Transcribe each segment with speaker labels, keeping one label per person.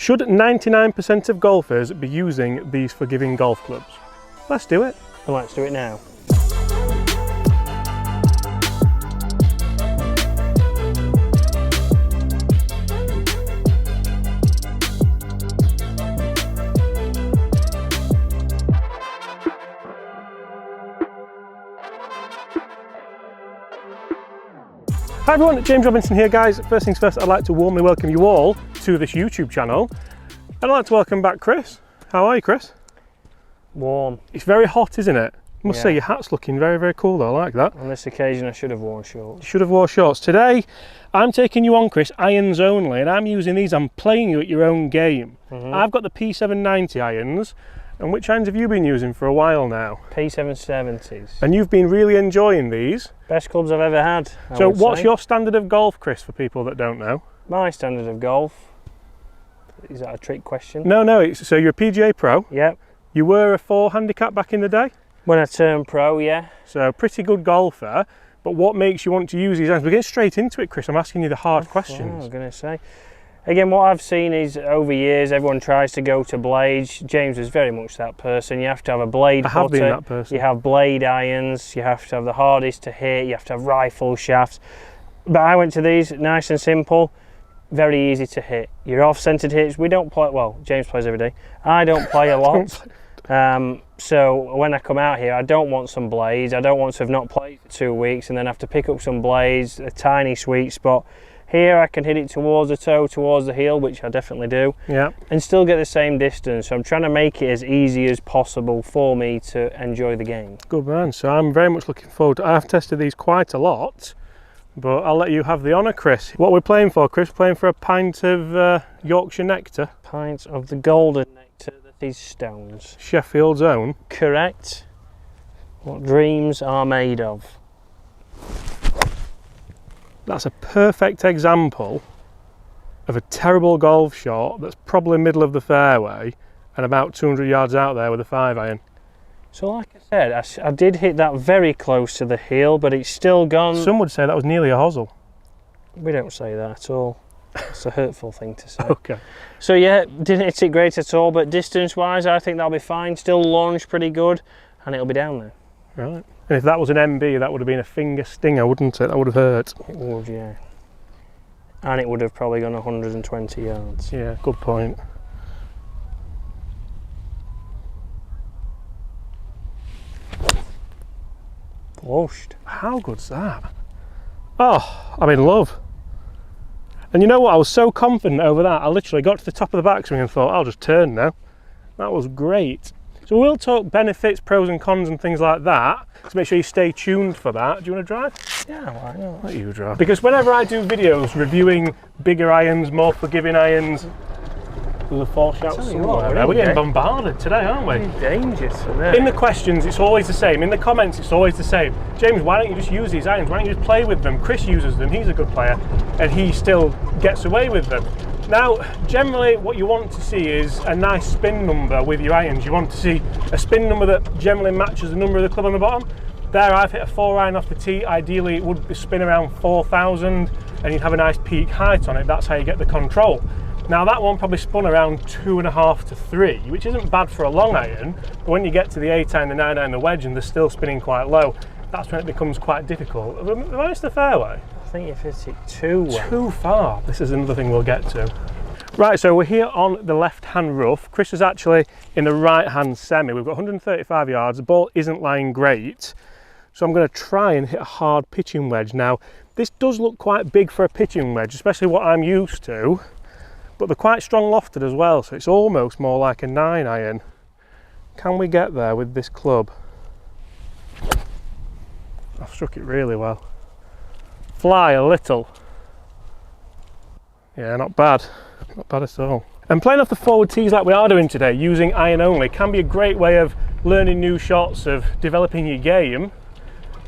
Speaker 1: Should 99% of golfers be using these forgiving golf clubs? Let's do it.
Speaker 2: Well, let's do it now.
Speaker 1: Hi everyone, James Robinson here guys. First things first, I'd like to warmly welcome you all to this YouTube channel. I'd like to welcome back Chris. How are you, Chris?
Speaker 2: Warm.
Speaker 1: It's very hot, isn't it? I must say your hat's looking very, very cool though, I like that.
Speaker 2: On this occasion I should have worn shorts.
Speaker 1: You should have worn shorts. Today, I'm taking you on, Chris, irons only, and I'm using these, I'm playing you at your own game. I've got the P790 irons, and which irons have you been using for a while now?
Speaker 2: P770s.
Speaker 1: And you've been really enjoying these?
Speaker 2: Best clubs I've ever had.
Speaker 1: So what's your standard of golf, Chris, for people that don't know?
Speaker 2: My standard of golf? Is that a trick question?
Speaker 1: No, so you're a PGA pro?
Speaker 2: Yep.
Speaker 1: You were a 4 handicap back in the day?
Speaker 2: When I turned pro, yeah.
Speaker 1: So pretty good golfer, but what makes you want to use these irons? We're getting straight into it, Chris. I'm asking you the hard questions.
Speaker 2: I was going to say. Again, what I've seen is over years everyone tries to go to blades. James was very much that person. You have to have a blade putter. I have been that person. You have blade irons, you have to have the hardest to hit, you have to have rifle shafts. But I went to these, nice and simple, very easy to hit. Your off-centered hits, we don't play, well, James plays every day. I don't play a lot. So when I come out here, I don't want some blades. I don't want to have not played for 2 weeks and then have to pick up some blades, a tiny sweet spot. Here I can hit it towards the toe, towards the heel, which I definitely do, and still get the same distance. So I'm trying to make it as easy as possible for me to enjoy the game. Good
Speaker 1: man, so I'm very much looking forward to, I've tested these quite a lot, but I'll let you have the honour, Chris. What we're playing for, Chris? Playing for a pint of Yorkshire nectar?
Speaker 2: Pint of the golden nectar that is stones.
Speaker 1: Sheffield's own?
Speaker 2: Correct. What dreams are made of.
Speaker 1: That's a perfect example of a terrible golf shot that's probably middle of the fairway and about 200 yards out there with a 5-iron.
Speaker 2: So like I said, I did hit that very close to the heel, but it's still gone.
Speaker 1: Some would say that was nearly a hosel.
Speaker 2: We don't say that at all. It's a hurtful thing to say.
Speaker 1: Okay.
Speaker 2: So yeah, didn't hit it great at all, but distance-wise, I think that'll be fine. Still launch pretty good, and it'll be down there.
Speaker 1: Right. And if that was an MB, that would have been a finger stinger, wouldn't it? That would have hurt.
Speaker 2: It would, yeah. And it would have probably gone 120 yards.
Speaker 1: Yeah, good point.
Speaker 2: Flushed.
Speaker 1: How good's that? Oh, I'm in love. And you know what? I was so confident over that, I literally got to the top of the backswing and thought, I'll just turn now. That was great. So we'll talk benefits, pros and cons and things like that. So make sure you stay tuned for that. Do you want to drive?
Speaker 2: Yeah, why not?
Speaker 1: Let you drive. Because whenever I do videos reviewing bigger irons, more forgiving irons, there's a fall shout somewhere. We're getting bombarded today, aren't we?
Speaker 2: It's dangerous.
Speaker 1: In the questions, it's always the same. In the comments, it's always the same. James, why don't you just use these irons? Why don't you just play with them? Chris uses them. He's a good player, and he still gets away with them. Now, generally what you want to see is a nice spin number with your irons. You want to see a spin number that generally matches the number of the club on the bottom. There I've hit a 4-iron off the tee. Ideally it would spin around 4,000 and you'd have a nice peak height on it. That's how you get the control. Now that one probably spun around 2.5 to 3, which isn't bad for a long iron, but when you get to the 8-iron, the 9-iron, the wedge and they're still spinning quite low, that's when it becomes quite difficult. Have I missed the fairway?
Speaker 2: I think you've hit it too well.
Speaker 1: Too far. This is another thing we'll get to. Right, so we're here on the left-hand rough. Chris is actually in the right-hand semi. We've got 135 yards. The ball isn't lying great. So I'm going to try and hit a hard pitching wedge. Now, this does look quite big for a pitching wedge, especially what I'm used to. But they're quite strong lofted as well, so it's almost more like a 9-iron. Can we get there with this club? I've struck it really well. Fly a little. Yeah, not bad at all. And playing off the forward tees like we are doing today, using iron only, can be a great way of learning new shots, of developing your game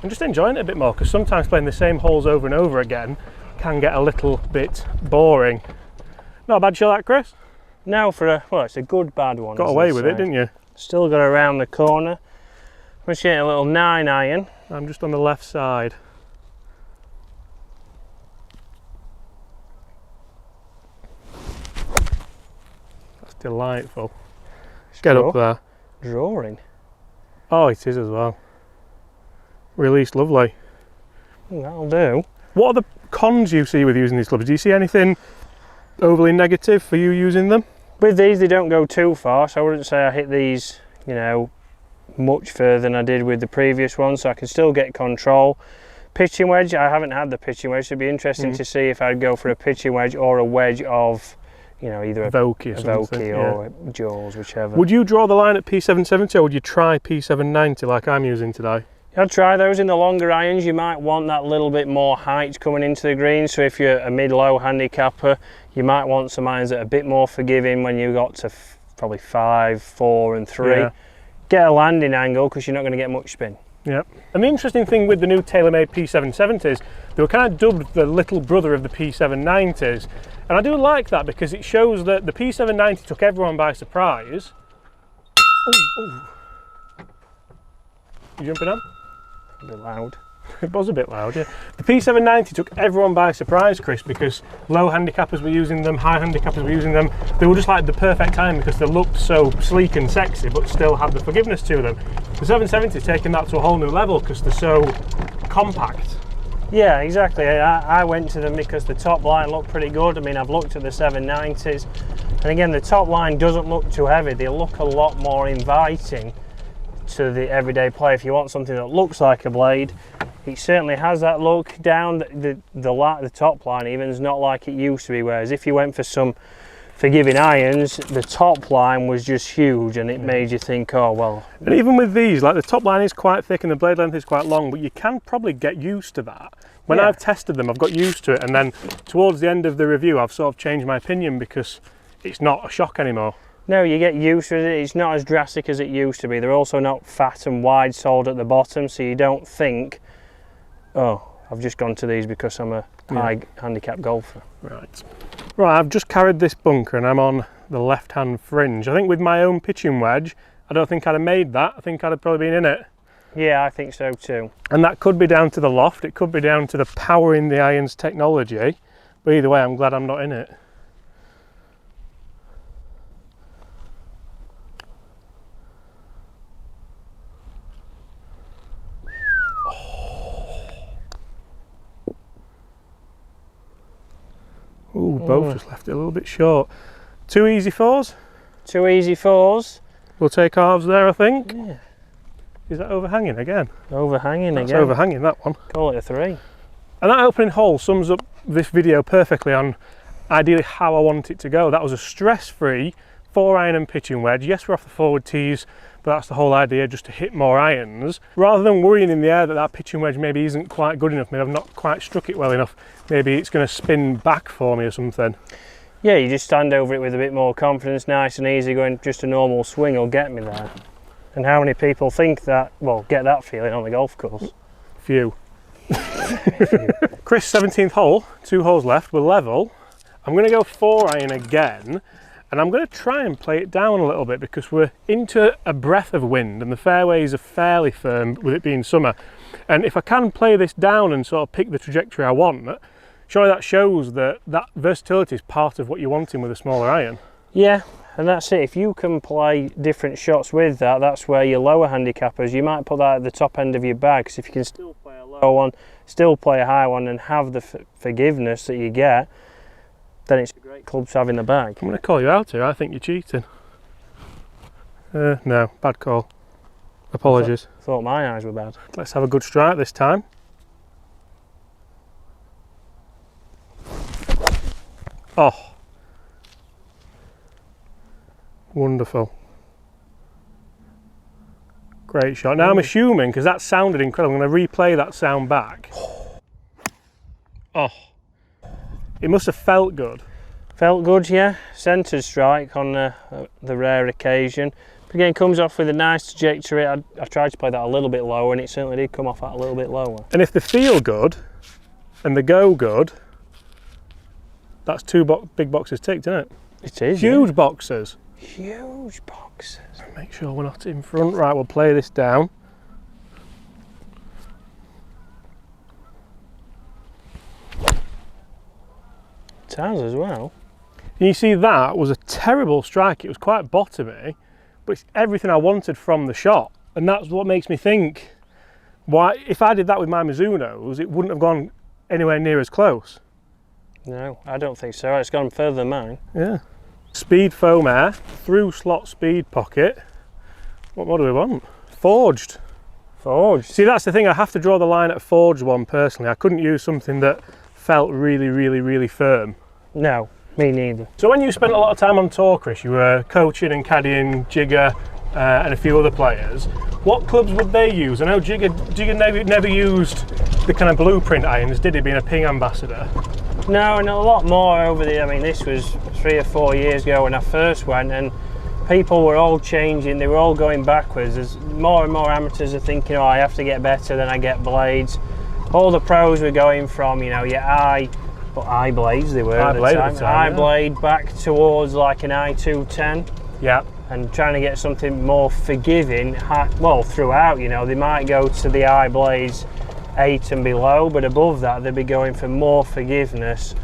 Speaker 1: and just enjoying it a bit more, because sometimes playing the same holes over and over again can get a little bit boring. Not a bad shot that, Chris?
Speaker 2: No, for a, well, it's a good bad one.
Speaker 1: Got away with it, didn't you?
Speaker 2: Still got around the corner. I'm just getting a little 9-iron.
Speaker 1: I'm just on the left side. delightful. Get up there.
Speaker 2: Drawing.
Speaker 1: Oh, it is as well. Release lovely.
Speaker 2: That'll do.
Speaker 1: What are the cons you see with using these clubs? Do you see anything overly negative for you using them?
Speaker 2: With these, they don't go too far, so I wouldn't say I hit these, you know, much further than I did with the previous one, so I can still get control. Pitching wedge, I haven't had the pitching wedge, so it'd be interesting to see if I'd go for a pitching wedge or a wedge of, you know, either a Vokey or Jaws, whichever.
Speaker 1: Would you draw the line at P770 or would you try P790 like I'm using today?
Speaker 2: I'd try those in the longer irons. You might want that little bit more height coming into the green, so if you're a mid-low handicapper, you might want some irons that are a bit more forgiving when you got to probably 5, 4 and 3. Yeah. Get a landing angle because you're not going to get much spin.
Speaker 1: Yep. And the interesting thing with the new Taylormade P770s, they were kind of dubbed the little brother of the P790s. And I do like that because it shows that the P790 took everyone by surprise. Oh. You jumping on?
Speaker 2: A bit loud.
Speaker 1: It was a bit loud, yeah. The P790 took everyone by surprise, Chris, because low handicappers were using them, high handicappers were using them. They were just like the perfect time because they looked so sleek and sexy, but still had the forgiveness to them. The 770's taken that to a whole new level because they're so compact.
Speaker 2: Yeah, exactly. I went to them because the top line looked pretty good. I mean, I've looked at the 790s, and again, the top line doesn't look too heavy. They look a lot more inviting to the everyday player. If you want something that looks like a blade, it certainly has that look. Down the top line even is not like it used to be, whereas if you went for some forgiving irons, the top line was just huge and it made you think, oh well.
Speaker 1: And even with these, like the top line is quite thick and the blade length is quite long, but you can probably get used to that. When I've tested them, I've got used to it, and then towards the end of the review I've sort of changed my opinion because it's not a shock anymore.
Speaker 2: No, you get used to it. It's not as drastic as it used to be. They're also not fat and wide soled at the bottom, so you don't think, oh, I've just gone to these because I'm a high handicap golfer. Right,
Speaker 1: I've just carried this bunker and I'm on the left-hand fringe. I think with my own pitching wedge, I don't think I'd have made that. I think I'd have probably been in it.
Speaker 2: Yeah, I think so too.
Speaker 1: And that could be down to the loft. It could be down to the power in the irons technology. But either way, I'm glad I'm not in it. Ooh, both just left it a little bit short. 2 easy fours?
Speaker 2: 2 easy fours.
Speaker 1: We'll take halves there, I think.
Speaker 2: Yeah.
Speaker 1: Is that overhanging again?
Speaker 2: Overhanging again.
Speaker 1: That's overhanging, that one.
Speaker 2: Call it a 3.
Speaker 1: And that opening hole sums up this video perfectly on ideally how I want it to go. That was a stress-free 4-iron and pitching wedge. Yes, we're off the forward tees, but that's the whole idea, just to hit more irons. Rather than worrying in the air that that pitching wedge maybe isn't quite good enough, maybe I've not quite struck it well enough, maybe it's going to spin back for me or something.
Speaker 2: Yeah, you just stand over it with a bit more confidence, nice and easy, going just a normal swing will get me there. And how many people think that, well, get that feeling on the golf course?
Speaker 1: Few. Chris, 17th hole, 2 holes left, we're level. I'm going to go 4-iron again. And I'm going to try and play it down a little bit because we're into a breath of wind and the fairways are fairly firm with it being summer. And if I can play this down and sort of pick the trajectory I want, surely that shows that that versatility is part of what you're wanting with a smaller iron.
Speaker 2: Yeah, and that's it. If you can play different shots with that, that's where your lower handicappers, you might put that at the top end of your bag, because if you can still play a low one, still play a high one and have the forgiveness that you get, then it's a great club to have in the bag.
Speaker 1: I'm going to call you out here. I think you're cheating. No, bad call. Apologies.
Speaker 2: Thought my eyes were bad.
Speaker 1: Let's have a good strike this time. Oh. Wonderful. Great shot. Now I'm assuming, because that sounded incredible, I'm going to replay that sound back. Oh. It must have felt good.
Speaker 2: Felt good, yeah. Centred strike on the rare occasion. But again, comes off with a nice trajectory. I tried to play that a little bit lower and it certainly did come off at a little bit lower.
Speaker 1: And if they feel good and they go good, that's 2 big boxes ticked, isn't it?
Speaker 2: It is.
Speaker 1: Huge boxes.
Speaker 2: Huge boxes.
Speaker 1: Make sure we're not in front. Right, we'll play this down.
Speaker 2: It has as well.
Speaker 1: You see, that was a terrible strike. It was quite bottomy, but it's everything I wanted from the shot. And that's what makes me think, why, if I did that with my Mizunos, it wouldn't have gone anywhere near as close.
Speaker 2: No, I don't think so. It's gone further than mine.
Speaker 1: Yeah. Speed foam air, through slot speed pocket. What more do we want? Forged.
Speaker 2: Forged.
Speaker 1: See, that's the thing, I have to draw the line at a forged one personally. I couldn't use something that felt really, really, really firm.
Speaker 2: No, me neither.
Speaker 1: So when you spent a lot of time on tour, Chris, you were coaching and caddying Jigger and a few other players. What clubs would they use? I know Jigger never used the kind of blueprint irons, did he, being a Ping ambassador?
Speaker 2: No, and a lot more over the, I mean, this was 3 or 4 years ago when I first went, and people were all changing, they were all going backwards. As more and more amateurs are thinking, oh, I have to get better, then I get blades. All the pros were going from, you know, your I blades they were at the time. I blade back towards like an I210.
Speaker 1: Yeah.
Speaker 2: And trying to get something more forgiving, well, throughout, you know, they might go to the I blades 8 and below, but above that they'd be going for more forgiveness,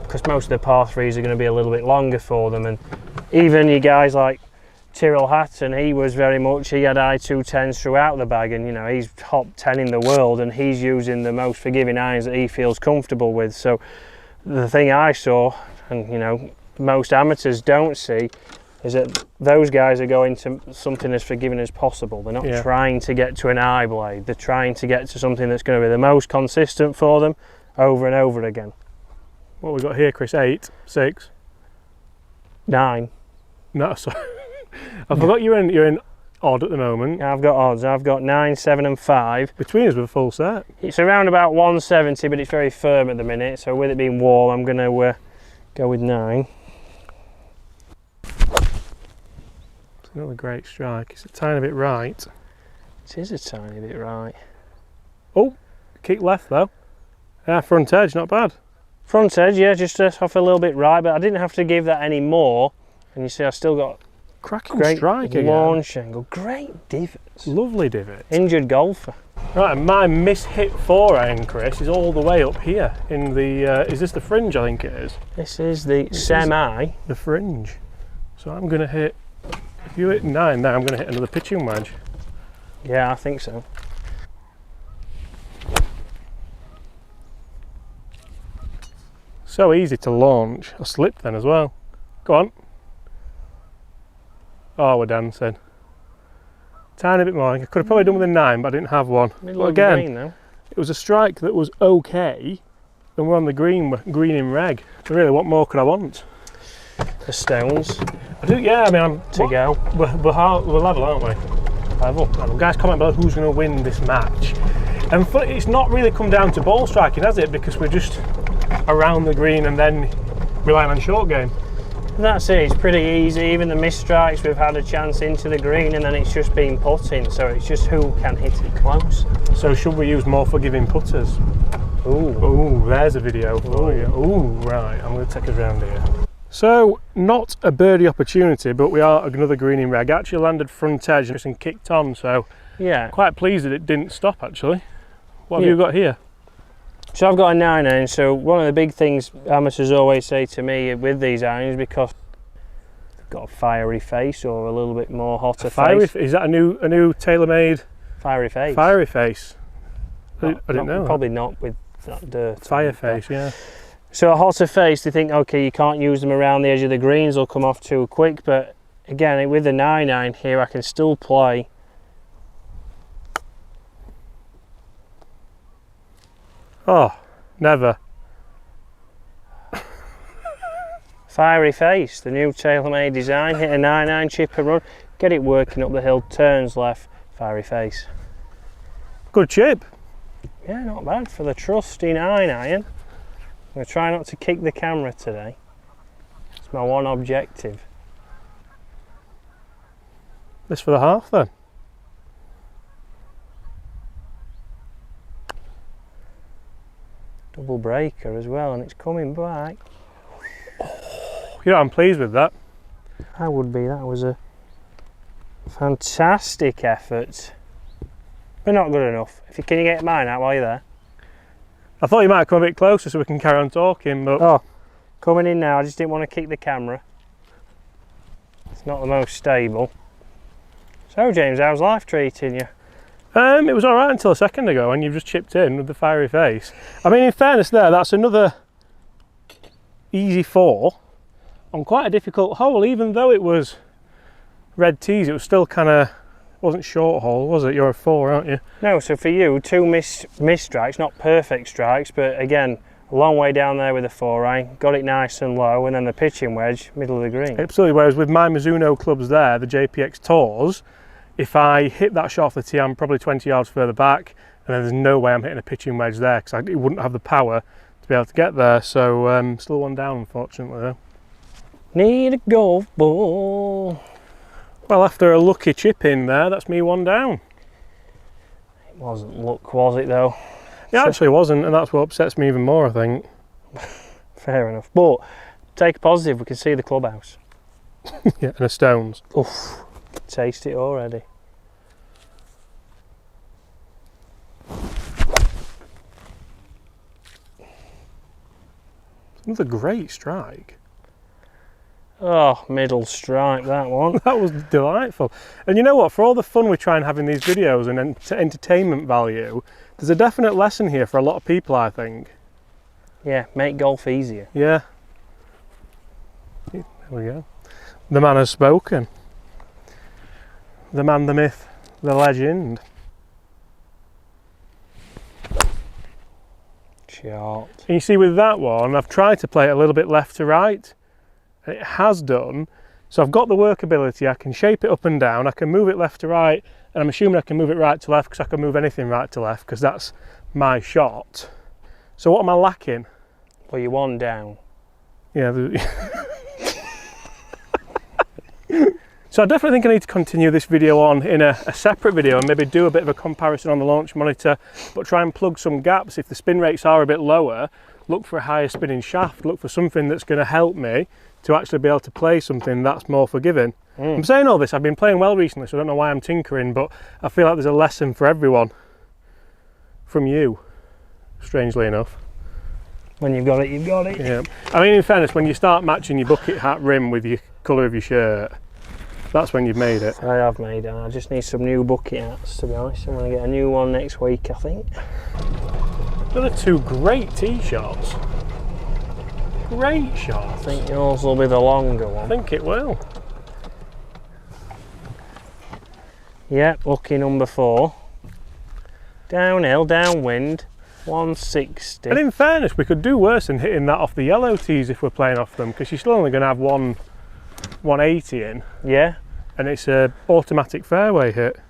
Speaker 2: because most of the par 3s are going to be a little bit longer for them. And even you guys like Tyrrell Hatton, he had I210s throughout the bag, and you know, he's top 10 in the world and he's using the most forgiving irons that he feels comfortable with. So the thing I saw, and you know, most amateurs don't see, is that those guys are going to something as forgiving as possible. They're not trying to get to an I blade, they're trying to get to something that's going to be the most consistent for them over and over again.
Speaker 1: What we got here, Chris? 8, 6,
Speaker 2: 9.
Speaker 1: No, sorry. I forgot you're in odd at the moment.
Speaker 2: I've got odds. I've got 9, 7 and 5.
Speaker 1: Between us with a full set.
Speaker 2: It's around about 170, but it's very firm at the minute, so with it being warm I'm going to go with 9.
Speaker 1: It's another great strike. It's a tiny bit right.
Speaker 2: It is a tiny bit right.
Speaker 1: Oh, kick left though. Yeah, front edge, not bad.
Speaker 2: Front edge, yeah, just off a little bit right, but I didn't have to give that any more. And you see, I still got
Speaker 1: cracking
Speaker 2: great
Speaker 1: strike again.
Speaker 2: Launch angle, great divots.
Speaker 1: Lovely divot.
Speaker 2: Injured golfer.
Speaker 1: Right, and my mishit 4 iron, Chris, is all the way up here in the. Is this the fringe? I think it is.
Speaker 2: This is the semi.
Speaker 1: The fringe. So I'm going to hit. If you hit 9 there, I'm going to hit another pitching wedge.
Speaker 2: Yeah, I think so.
Speaker 1: So easy to launch. I slipped then as well. Go on. Oh, we're dancing. Tiny bit more. I could have probably done with a 9, but I didn't have one.
Speaker 2: Middle
Speaker 1: but
Speaker 2: of
Speaker 1: again,
Speaker 2: green, though.
Speaker 1: It was a strike that was okay, and we're on the green in reg. So really, what more could I want?
Speaker 2: The stones.
Speaker 1: I do, yeah. I mean, I'm
Speaker 2: to go.
Speaker 1: We're level, aren't we? Level. Guys, comment below who's going to win this match. And it's not really come down to ball striking, has it? Because we're just around the green and then relying on short game.
Speaker 2: That's it, it's pretty easy. Even the missed strikes, we've had a chance into the green and then it's just been putting, so it's just who can hit it close.
Speaker 1: So should we use more forgiving putters?
Speaker 2: Ooh.
Speaker 1: Ooh, there's a video for you. Ooh, right, I'm going to take us around here. So, not a birdie opportunity, but we are another green in reg. Actually landed front edge and kicked on, so
Speaker 2: yeah,
Speaker 1: quite pleased that it didn't stop actually. What have you got here?
Speaker 2: So I've got a 9 iron. So one of the big things amateurs always say to me with these irons, because they've got a fiery face or a little bit more hotter face.
Speaker 1: Is that a new Taylormade?
Speaker 2: Fiery face.
Speaker 1: Fiery face. I didn't know.
Speaker 2: Probably not with that dirt.
Speaker 1: Fire face, yeah.
Speaker 2: So a hotter face, they think, okay, you can't use them around the edge of the greens, they'll come off too quick. But again, with the 9 iron here, I can still play.
Speaker 1: Oh, never.
Speaker 2: Fiery face, the new Taylormade design. Hit a 9 iron, chip and run, get it working up the hill, turns left, fiery face.
Speaker 1: Good chip.
Speaker 2: Yeah, not bad for the trusty 9 iron. I'm going to try not to kick the camera today. It's my one objective.
Speaker 1: This for the half then.
Speaker 2: Double breaker as well, and it's coming back.
Speaker 1: Oh, you know, I'm pleased with that.
Speaker 2: I would be. That was a fantastic effort, but not good enough. Can you get mine out while you're there?
Speaker 1: I thought you might come a bit closer so we can carry on talking, but
Speaker 2: oh, Coming in now, I just didn't want to kick the camera. It's not the most stable. So James, how's life treating you?
Speaker 1: It was alright until a second ago and you've just chipped in with the fiery face. I mean, in fairness there, that's another easy 4 on quite a difficult hole. Even though it was red tees, it was still kind of, wasn't short hole, was it? You're a 4, aren't you?
Speaker 2: No, so for you, 2 missed strikes, not perfect strikes, but again, a long way down there with the 4-iron, got it nice and low, and then the pitching wedge, middle of the green.
Speaker 1: Absolutely, whereas with my Mizuno clubs there, the JPX Tours, if I hit that shot off the tee, I'm probably 20 yards further back, and then there's no way I'm hitting a pitching wedge there, because it wouldn't have the power to be able to get there, so still 1 down, unfortunately, though.
Speaker 2: Need a golf ball.
Speaker 1: Well, after a lucky chip in there, that's me 1 down.
Speaker 2: It wasn't luck, was it, though?
Speaker 1: It actually wasn't, and that's what upsets me even more, I think.
Speaker 2: Fair enough. But take a positive, we can see the clubhouse.
Speaker 1: Yeah, and the stones.
Speaker 2: Oof, taste it already.
Speaker 1: Another great strike.
Speaker 2: Oh, middle strike, that one.
Speaker 1: That was delightful. And you know what, for all the fun we try and have in these videos and entertainment value, there's a definite lesson here for a lot of people, I think.
Speaker 2: Yeah, make golf easier.
Speaker 1: Yeah. There we go. The man has spoken. The man, the myth, the legend.
Speaker 2: Short.
Speaker 1: And you see with that one, I've tried to play it a little bit left to right. And it has done. So I've got the workability, I can shape it up and down, I can move it left to right, and I'm assuming I can move it right to left because I can move anything right to left because that's my shot. So what am I lacking?
Speaker 2: Well, you're 1 down.
Speaker 1: Yeah. So I definitely think I need to continue this video on in a separate video and maybe do a bit of a comparison on the launch monitor, but try and plug some gaps. If the spin rates are a bit lower, look for a higher spinning shaft, look for something that's going to help me to actually be able to play something that's more forgiving. I'm saying all this, I've been playing well recently, so I don't know why I'm tinkering, but I feel like there's a lesson for everyone from you, strangely enough.
Speaker 2: When you've got it, you've got it.
Speaker 1: Yeah. I mean, in fairness, when you start matching your bucket hat rim with your colour of your shirt, that's when you've made it.
Speaker 2: I have made it. I just need some new bucket hats, to be honest. I'm going to get a new one next week, I think.
Speaker 1: Another 2 great tee shots. Great shots.
Speaker 2: I think yours will be the longer one.
Speaker 1: I think it will.
Speaker 2: Yep, lucky number 4. Downhill, downwind, 160.
Speaker 1: And in fairness, we could do worse than hitting that off the yellow tees if we're playing off them, because you're still only going to have 180 in.
Speaker 2: Yeah.
Speaker 1: And it's a automatic fairway hit.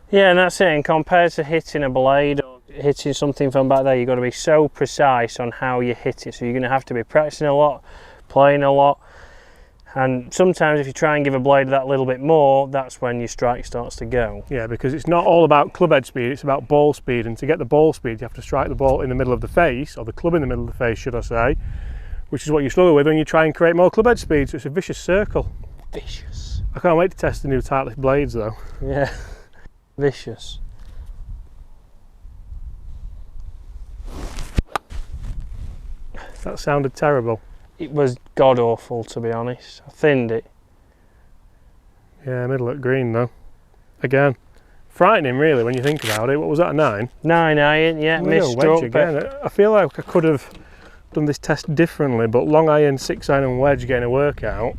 Speaker 2: Yeah, and that's it. And compared to hitting a blade or hitting something from back there, you've got to be so precise on how you hit it. So you're going to have to be practicing a lot, playing a lot. And sometimes if you try and give a blade that little bit more, that's when your strike starts to go. Yeah,
Speaker 1: because it's not all about club head speed, it's about ball speed. And to get the ball speed, you have to strike the ball in the middle of the face, or the club in the middle of the face, should I say, which is what you struggle with when you try and create more club head speed. So it's a vicious circle.
Speaker 2: Vicious.
Speaker 1: I can't wait to test the new Titleist blades though.
Speaker 2: Yeah, vicious.
Speaker 1: That sounded terrible.
Speaker 2: It was god awful, to be honest. I thinned it.
Speaker 1: Yeah, middle at green though. Again, frightening really when you think about it. What was that, a 9?
Speaker 2: 9 iron, yeah, missed
Speaker 1: wedge
Speaker 2: up.
Speaker 1: Again. I feel like I could have done this test differently, but long iron, 6 iron and wedge getting a workout.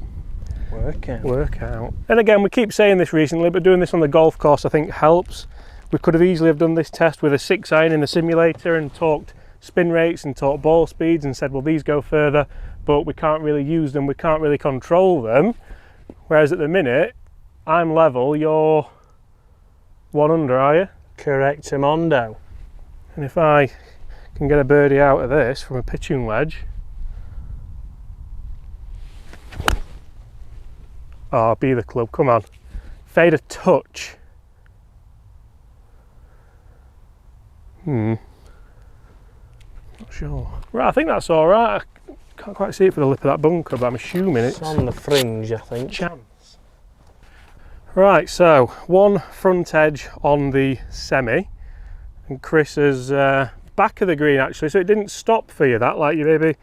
Speaker 1: Workout. And again, we keep saying this recently, but doing this on the golf course I think helps. We could have easily have done this test with a 6 iron in the simulator and talked spin rates and talked ball speeds and said, well, these go further, but we can't really use them, we can't really control them. Whereas at the minute, I'm level, you're 1 under, are you?
Speaker 2: Correctamundo.
Speaker 1: And if I can get a birdie out of this from a pitching wedge. Oh, be the club, come on. Fade a touch. Not sure. Right, I think that's all right. I can't quite see it for the lip of that bunker, but I'm assuming it's
Speaker 2: on the fringe, I think.
Speaker 1: Chance. Right, so 1 front edge on the semi, and Chris is back of the green actually, so it didn't stop for you that, like you maybe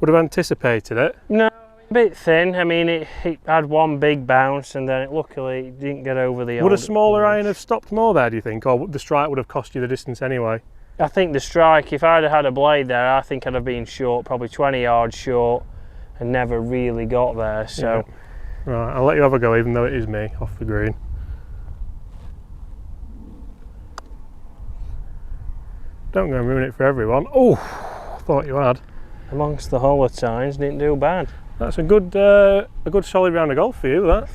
Speaker 1: Would have anticipated it?
Speaker 2: No, a bit thin. I mean, it had one big bounce and then luckily it didn't get over the...
Speaker 1: Would a smaller iron have stopped more there, do you think? Or the strike would have cost you the distance anyway?
Speaker 2: I think the strike, if I'd have had a blade there, I think I'd have been short, probably 20 yards short, and never really got there, so...
Speaker 1: Yeah. Right, I'll let you have a go even though it is me, off the green. Don't go and ruin it for everyone. Oh, thought you had.
Speaker 2: Amongst the whole of times, didn't do bad.
Speaker 1: That's a good solid round of golf for you, that.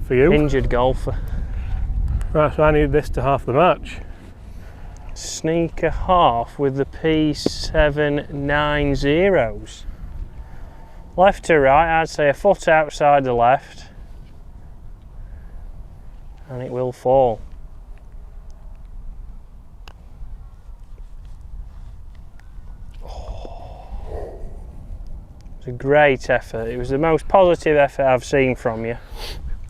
Speaker 1: For you.
Speaker 2: Injured golfer.
Speaker 1: Right, so I need this to half the match.
Speaker 2: Sneak a half with the P790s. Left to right, I'd say a foot outside the left. And it will fall. It was a great effort. It was the most positive effort I've seen from you.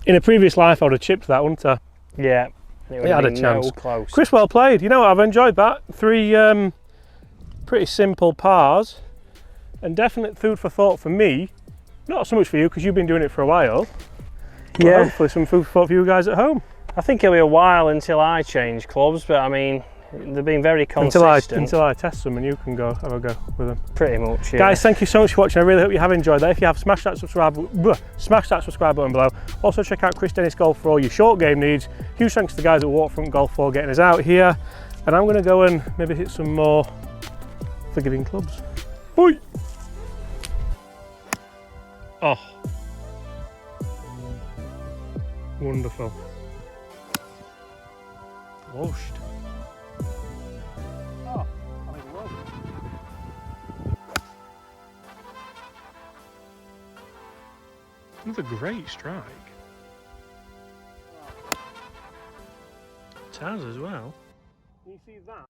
Speaker 1: In a previous life I would have chipped that, wouldn't I?
Speaker 2: Yeah. It
Speaker 1: had a chance.
Speaker 2: No close.
Speaker 1: Chris, well played. You know what, I've enjoyed that. 3 pretty simple pars, and definite food for thought for me. Not so much for you because you've been doing it for a while.
Speaker 2: Yeah.
Speaker 1: Hopefully some food for thought for you guys at home.
Speaker 2: I think it'll be a while until I change clubs, but I mean, they've been very consistent.
Speaker 1: Until I test them and you can go have a go with them.
Speaker 2: Pretty much, yeah.
Speaker 1: Guys, thank you so much for watching. I really hope you have enjoyed that. If you have, smash that subscribe button below. Also check out Chris Dennis Golf for all your short game needs. Huge thanks to the guys at Waterfront Golf for getting us out here. And I'm going to go and maybe hit some more forgiving clubs. Bye! Oh. Wonderful. Washed. Oh, I mean, well. Another great strike. Taz as well. Can you see that?